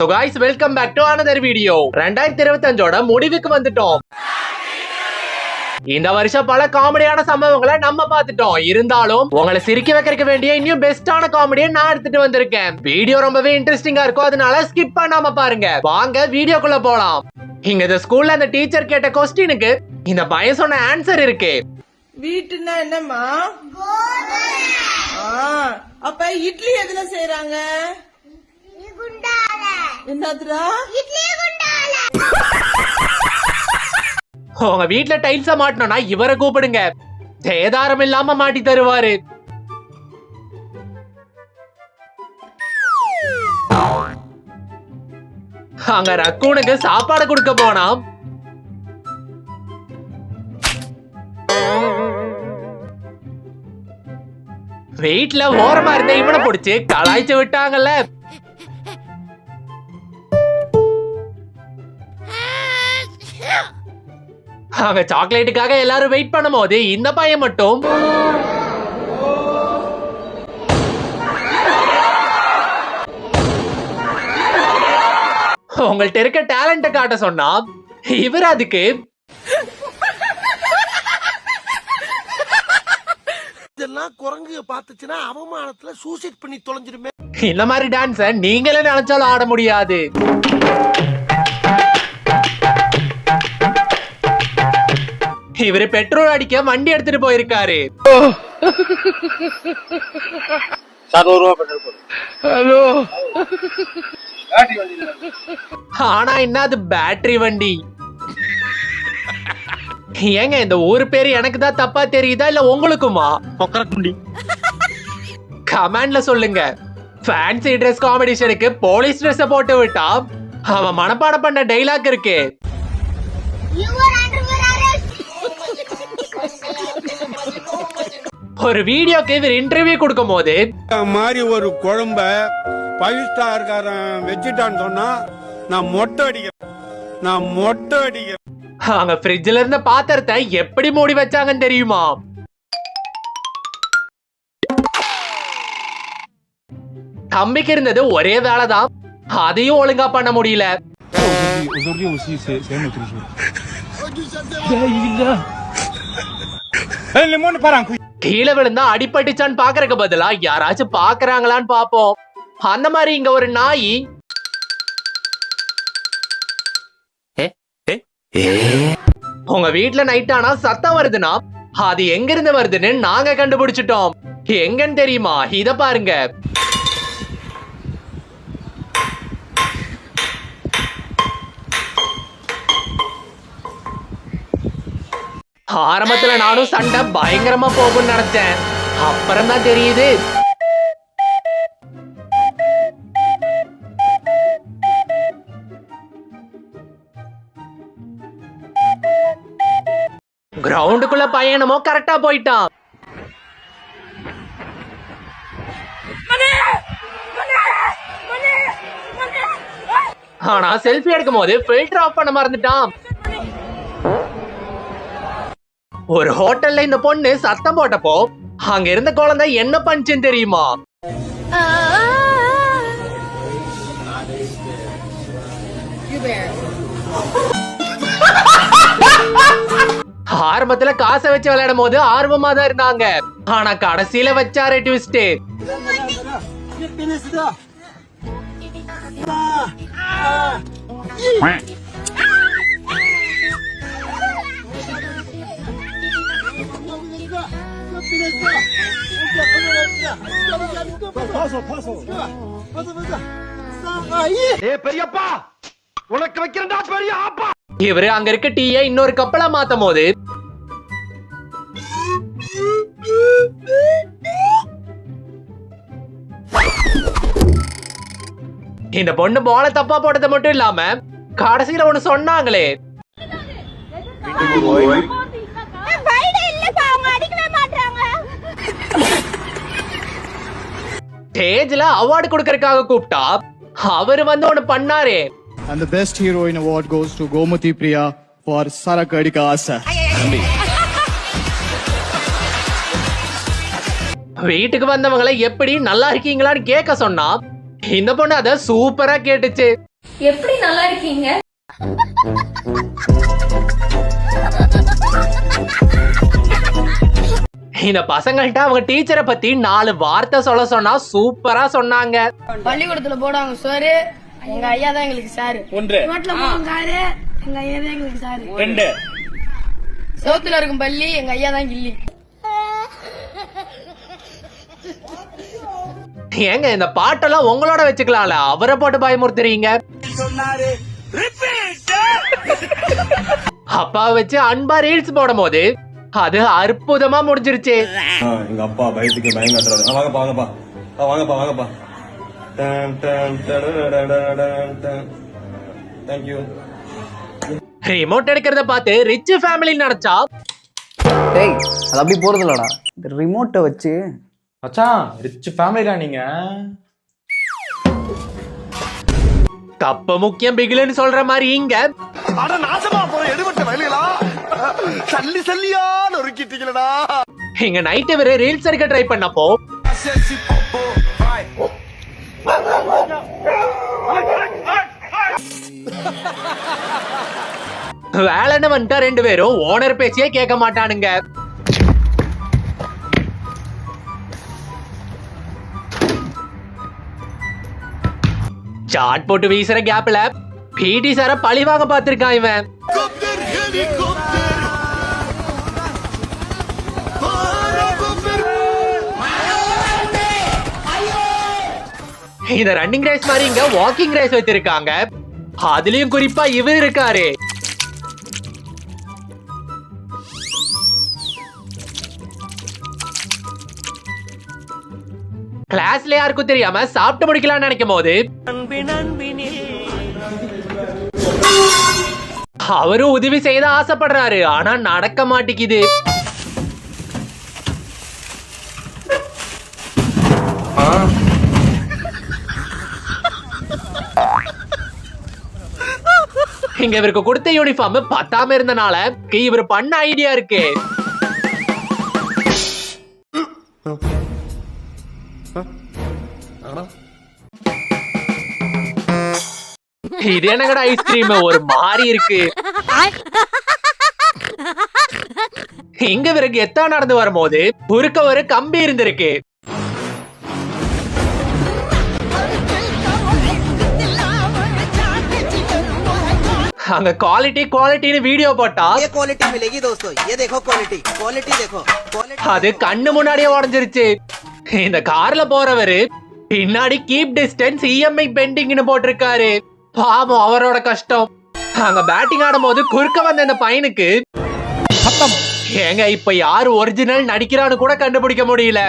So guys, welcome back to another video. 2025 முடிவுக்கு வந்துட்டோம். இந்த வருஷம் பல காமெடியான சம்பவங்களை நம்ம பார்த்துட்டோம். இருந்தாலும் உங்களை சிரிக்க வைக்க வேண்டிய இன்னும் பெஸ்டான காமெடியை நான் எடுத்துட்டு வந்திருக்கேன். வீடியோ ரொம்பவே இன்ட்ரெஸ்டிங்கா இருக்கும், அதனால ஸ்கிப் பண்ணாம பாருங்க. வாங்க வீடியோக்குள்ள போலாம். இங்க இந்த ஸ்கூல்ல அந்த டீச்சர் கேட்ட क्वेश्चनக்கு இந்த பையன் சொன்ன ஆன்சர் இருக்கு. வீட்டுன்னா என்னம்மா? அப்ப இட்லி எதுல செய்றாங்க? என்னதுடா? உங்க வீட்டுல டைல்ஸ மாட்டணும்னா இவரை கூப்பிடுங்க, சேதாரம் இல்லாம மாட்டி தருவாரு. அங்க ரக்கூனுக்கு சாப்பாடு கொடுக்க போனா வீட்டுல ஓரமா இருந்த இவனை பிடிச்சு கலாய்ச்சி விட்டாங்கல்ல. அங்க சாக்லேட்டுக்காக எல்லாரும் வெயிட் பண்ணும் போது இந்த பையன் மட்டும் உங்கள்ட்ட இருக்க டேலண்ட காட்ட சொன்னா இவர் அதுக்கு இதெல்லாம் குரங்கு பார்த்துச்சுன்னா அவமானத்துல சூசைட் பண்ணி தொலைஞ்சிருமே. இந்த மாதிரி டான்ஸ நீங்களே நினைச்சாலும் ஆட முடியாது. இவரு பெட்ரோல் அடிக்க வண்டி எடுத்துட்டு போயிருக்காரு. ஆனா என்ன அது பேட்டரி வண்டி. ஏங்க இந்த ஊரு பேரு எனக்கு தான் தப்பா தெரியுதா இல்ல உங்களுக்குமா? கமெண்ட்ல சொல்லுங்க. ஃபேன்சி ட்ரெஸ் காம்படிஷனுக்கு போலீஸ் ட்ரெஸ் போட்டு விட்டா அவன் மனப்பாடம் பண்ண டைலாக் இருக்கு. ஒரு வீடியோக்கு இவர் இன்டர்வியூ கொடுக்கும் போது மாதிரி ஒரு குழம்ப 5 ஸ்டார்காரன் வச்சுட்டான்னு சொன்னா நான் மொட்டை அடிக்கிறேன். அங்க ஃப்ரிட்ஜ்ல இருந்த பாத்திரத்தை எப்படி மூடி வச்சாங்கன்னு தெரியுமா? தம்பிக்கு இருந்தது ஒரே வேலைதான், அதையும் ஒழுங்கா பண்ண முடியல. கீழே விழுந்தா அடிபட்டுச்சான்னு பாக்குறதுக்கு பதிலா யாராச்சும் பாக்குறாங்களான்னு பாப்போம். அந்த மாதிரி இங்க ஒரு நாய் உங்க வீட்டுல நைட் ஆனா சத்தம் வருதுன்னா அது எங்க இருந்து வருதுன்னு நாங்க கண்டுபிடிச்சிட்டோம். எங்கன்னு தெரியுமா? இத பாருங்க. ஆரம்பத்துல நானும் சண்டை பயங்கரமா போகும்னு நினைச்சேன், அப்புறம் தான் தெரியுது கிரவுண்டுக்குள்ள பையனமோ கரெக்டா போயிட்டான். ஆனா செல்ஃபி எடுக்கும் போது ஃபில்டர் ஆஃப் பண்ண மறந்துட்டான். ஒரு ஹோட்டல்ல இந்த பொண்ணு சத்தம் போட்டப்போ அங்க இருந்த குழந்தை என்ன பண்ணுச்சுன்னு தெரியுமா? ஆரம்பத்துல காசை வச்சு விளையாடும் போது ஆர்வமா தான் இருந்தாங்க, ஆனா கடைசியில வச்சாரு ட்விஸ்ட். இவரு அங்க இருக்க டீயை இன்னொரு கப்பலா மாத்தும் போது இந்த பொண்ணு பால தப்பா போட்டது மட்டும் இல்லாம கடைசியில ஒண்ணு சொன்னாங்களே, ஸ்டேஜ்ல அவார்டு கொடுக்கறதுக்காக கூப்பிட்டா அவரு வந்து ஒண்ணு பண்ணாரே. And the best heroine award goes to Gomathi Priya for Sarakadika Asa. வீட்டுக்கு வந்தவங்களை எப்படி நல்லா இருக்கீங்களான்னு கேட்க சொன்னா இந்த பொண்ணு அத சூப்பரா கேட்டுச்சு. எப்படி நல்லா இருக்கீங்க? இந்த பசங்கள்ட்ட அவங்க டீச்சரை பத்தி 4 வார்த்தை சொல்ல சொன்னா சூப்பரா சொன்னாங்க. பள்ளிக்கூடத்துல போடுவாங்க சோறு, எங்க ஐயா தான் எங்களுக்கு சாரு. வீட்டுல போடுவாங்க காரு, எங்க ஐயா தான் எங்களுக்கு சாரு. சோத்துல இருக்கும் பள்ளி, எங்க ஐயா தான் கில்லி. ஏங்க இந்த பாட்டெல்லாம் உங்களோட வச்சுக்கலாம்ல, அவரை போட்டு பயமுறுத்துறீங்க. அப்பா வச்சு அன்பா ரீல்ஸ் போடும் போது அது அற்புதமா முடிஞ்சிருச்சு. எங்க அப்பா பயத்துக்கு பயம் காட்டுறாரு. வாங்கப்பா வாங்கப்பா வாங்கப்பா வாங்கப்பா. தேங்க்யூ. ரிமோட் எடுக்கிறத பார்த்து ரிச் ஃபேமிலி நினைச்சா, டேய் அது அப்படி போறது இல்லடா. இந்த ரிமோட்டை வச்சு மச்சான் ரிச் ஃபேமிலிடா நீங்க. கப்ப முக்கியம் பிகிலுன்னு சொல்ற மாதிரி இங்க அட நாசமா போற எடுபட்ட வயலுகளா, சல்லி சல்லியா நொறுக்கிட்டீங்களடா. இங்க நைட்டு வேற ரீல்ஸ் எடுக்க ட்ரை பண்ணப்போ வேலைன்னு வந்துட்டா 2 பேரும் ஓனர் பேசியே கேட்க மாட்டானுங்க. சாட் போட்டு வீசுற கேப்ல பிடி சார பழி வாங்க பாத்திருக்கான் இவன். இந்த ரன்னிங் ரேஸ் மாதிரி இங்க வாக்கிங் ரேஸ் வச்சிருக்காங்க. அதுலயும் குறிப்பா இவர் இருக்காரு. கிளாஸ்ல யாருக்கும் தெரியாம சாப்பிட்டு முடிக்கலாம்னு நினைக்கும் போது அவரும் உதவி செய்த ஆசைப்படுறாரு, ஆனா நடக்க மாட்டேங்குது. இங்க இவருக்கு கொடுத்த யூனிஃபார்ம் பத்தாம இருந்தனால இவர் பண்ண ஐடியா இருக்கு. இது என்னங்கடா ஐஸ்கிரீம் ஒரு மாதிரி இருக்கு. இங்க இவருக்கு எத்தா நடந்து வரும்போது குறுக்க ஒரு கம்பி இருந்திருக்கு. அங்க குவாலிட்டின்னு வீடியோ போட்டா அது கண்ணு முன்னாடியே உடஞ்சிருச்சு. இந்த கார்ல போறவரு பின்னாடி கீப் டிஸ்டன்ஸ் இஎம்ஐ பெண்டிங்னு போட்டிருக்காரு. பாவம் அவரோட கஷ்டம். அங்க பேட்டிங் ஆடும் போது குறுக்க வந்த இந்த பையனுக்கு ஏங்க இப்ப யாரு ஒரிஜினல் நடிக்கிறான்னு கூட கண்டுபிடிக்க முடியல.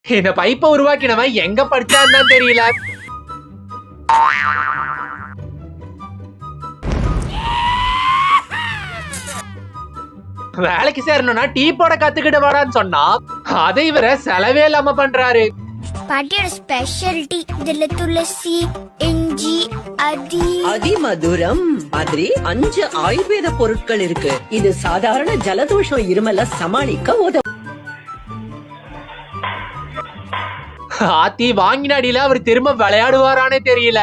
இந்த பைப்பை உருவாக்கினவன் எங்க படிச்சான்னு தெரியல. வேலைக்கு சேரணும்னா டீ போட கத்துக்கிட்டு வாடான்னு சொன்னா அதை இவர செலவே இல்லாம பண்றாரு. பாட்டியோட ஸ்பெஷாலிட்டி இதுல துளசி, இஞ்சி, அதிமதுரம் மாதிரி 5 ஆயுர்வேத பொருட்கள் இருக்கு. இது சாதாரண ஜலதோஷம் இருமல சமாளிக்க உதவும். ஆத்தி வாங்கின அடியில அவர் திரும்ப விளையாடுவாரானே தெரியல.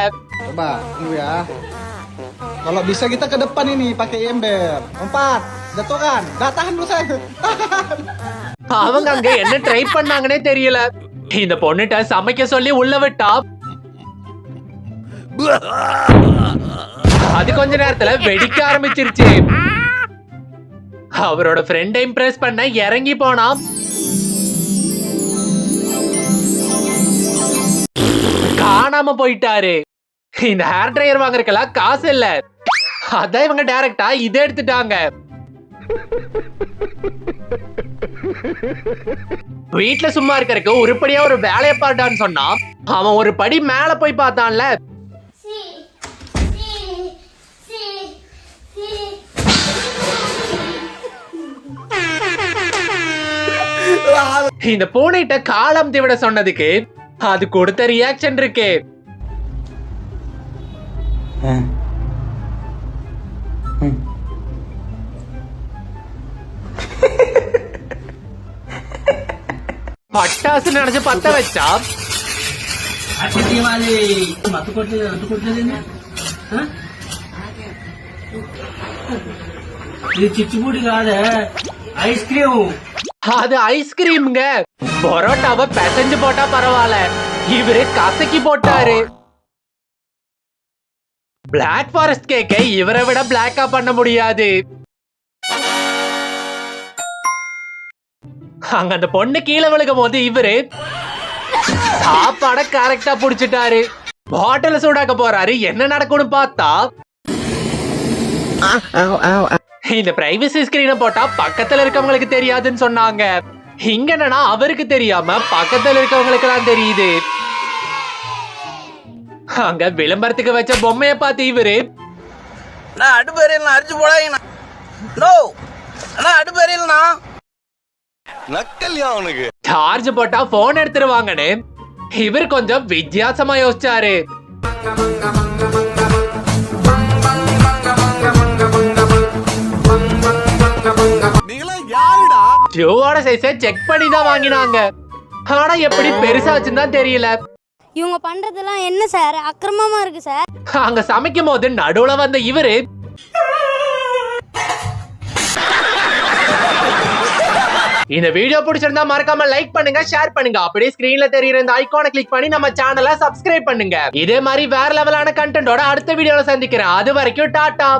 Kalau bisa kita ke depan ini pakai ember. 4, jatuh kan? Tahan dulu saya. அவங்க அங்க என்ன ட்ரை பண்ணாங்கன்னே தெரியல. இந்த பொண்ணுட்ட சமைக்க சொல்லி உள்ள விட்டா அது கொஞ்ச நேரத்துல வெடிக்க ஆரம்பிச்சிருச்சு. அவரோட ஃப்ரெண்டை இம்ப்ரெஸ் பண்ண இறங்கி போனா காணாம போயிட்டாரு. இந்த ஹேர் ட்ரையர் வாங்குறதுக்கெல்லாம் காசு இல்ல, அதான் இவங்க டைரக்டா இதை எடுத்துட்டாங்க. வீட்டுல சும்மா இருக்கறதுக்கு உருப்படியா ஒரு வேலையை பாட்டான்னு சொன்னா அவன் ஒரு படி மேல போய் பார்த்தான்ல. இந்த பூனைட்ட காலம் திவிட சொன்னதுக்கு அது கொடுத்த ரியாக்ஷன் இருக்கு. பட்டாசு நினைச்சு பத்த வச்சா அது ஐஸ்கிரீம்ங்க. பரோட்டாவை பிசைஞ்சு போட்டா பரவாயில்ல, இவரு கசக்கி போட்டாரு. பிளாக் ஃபாரஸ்ட் கேக்க இவரை விட பிளாக்கா பண்ண முடியாது. அங்க அந்த பொண்ணு கீழே விழுகும் போது இவரு சாப்பாட கரெக்டா புடிச்சிட்டாரு. பாட்டில சூடாக்க போறாரு. என்ன நடக்கும்னு பார்த்தா இந்த பிரைவசி ஸ்கிரீனை போட்டா பக்கத்துல இருக்கவங்களுக்கு தெரியாதுன்னு சொன்னாங்க. இங்க என்னன்னா அவருக்கு தெரியாம பக்கத்துல இருக்கவங்களுக்கு எல்லாம் தெரியுது. அங்க விளம்பரத்துக்கு வச்ச பொம்மைய பார்த்து இவரு அடிச்சு போடாங்க நக்கல்யா அவனுக்கு சார்ஜ் போட்டா போன் எடுத்துருவாங்கன்னு இவர் கொஞ்சம் வித்தியாசமா யோசிச்சாரு. ஜோவோட சைஸ செக் பண்ணி தான் வாங்கினாங்க. ஆனா எப்படி பெருசாச்சுன்னு தான் தெரியல. இவங்க பண்றதெல்லாம் என்ன சார் அக்கிரமமா இருக்கு சார். அங்க சமைக்கும் போது நடுவுல வந்த இவரு இந்த வீடியோ பிடிச்சிருந்தா மறக்காம லைக் பண்ணுங்க, ஷேர் பண்ணுங்க. அப்படியே ஸ்கிரீன்ல தெரியுற இந்த ஐகானை கிளிக் பண்ணி நம்ம சேனலை சப்ஸ்கிரைப் பண்ணுங்க. இதே மாதிரி வேற லெவலான கண்டென்ட்டோட அடுத்த வீடியோல சந்திக்கிறேன். அது வரைக்கும் டாடா.